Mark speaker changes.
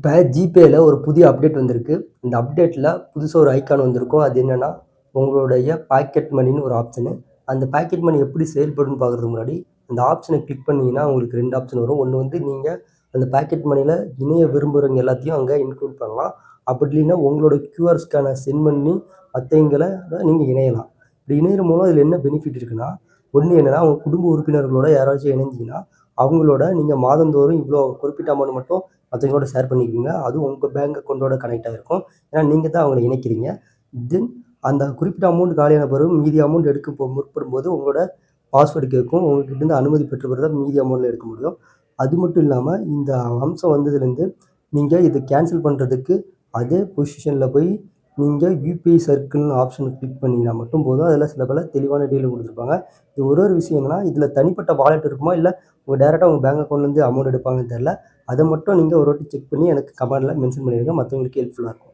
Speaker 1: இப்போ ஜிபேயில் ஒரு புதிய அப்டேட் வந்திருக்கு. இந்த அப்டேட்டில் புதுசா ஒரு ஐகான் வந்திருக்கும். அது என்னன்னா, உங்களுடைய பாக்கெட் மணின்னு ஒரு ஆப்ஷனு. அந்த பாக்கெட் மணி எப்படி செயல்படும்னு பார்க்குறதுக்கு முன்னாடி, அந்த ஆப்ஷனை கிளிக் பண்ணீங்கன்னா, உங்களுக்கு 2 ஆப்ஷன் வரும். ஒண்ணு வந்து நீங்க அந்த பாக்கெட் மணியில இணைய விரும்புறவங்க எல்லாத்தையும் அங்க இன்க்ளூட் பண்ணலாம். அப்படி இல்லைன்னா, உங்களோட கியூஆர் ஸ்கேன சென்ட் பண்ணி மத்தவங்கள நீங்க இணையலாம். இப்படி இணையறது மூலம் இதில என்ன பெனிஃபிட் இருக்குன்னா, ஒண்ணு என்னன்னா, உங்க குடும்ப உறுப்பினர்களோட யாராச்சும் இணைஞ்சீங்கன்னா, அவங்களோட நீங்க மாதந்தோறும் இவ்வளோ குறிப்பிட்ட அமௌண்ட் மட்டும் மத்தவங்களோட ஷேர் பண்ணிக்குவீங்க. அதுவும் உங்க பேங்க் அக்கவுண்டோட கனெக்ட் ஆகிருக்கும். ஏன்னா, நீங்க தான் அவங்கள இணைக்கிறீங்க. தென் அந்த குறிப்பிட்ட அமௌண்ட் காலியான பிறகு மீதி அமௌண்ட் எடுக்க முற்படும்போது உங்களோட பாஸ்வேர்டு கேட்கும். உங்ககிட்டருந்து அனுமதி பெற்ற பிறகு தான் மீதி அமௌண்ட்ல எடுக்க முடியும். அது மட்டும் இல்லாம, இந்த அம்சம் வந்ததுலேருந்து நீங்க இத கேன்சல் பண்றதுக்கு அதே பொசிஷன்ல போய் நீங்க யுபிஐ சர்க்கிள்னு ஆப்ஷன கிளிக் பண்ணீங்கன்னா மட்டும் போதும். அதில சில பல தெளிவான டீடெயில் குடுத்துருப்பாங்க. இது ஒரு விஷயம் என்னன்னா, இதில தனிப்பட்ட வாலெட் இருக்குமா? இல்ல டைரக்ட்டா உங்க பேங்க் அக்கவுண்ட்லேருந்து அமௌண்ட் எடுப்பாங்கன்னு தெரியல. அத மட்டும் நீங்க ஒரு வாட்டி செக் பண்ணி எனக்கு கமெண்ட்ல மென்ஷன் பண்ணிருங்க. மத்தவங்களுக்கு ஹெல்ப்ஃபுல்லா இருக்கும்.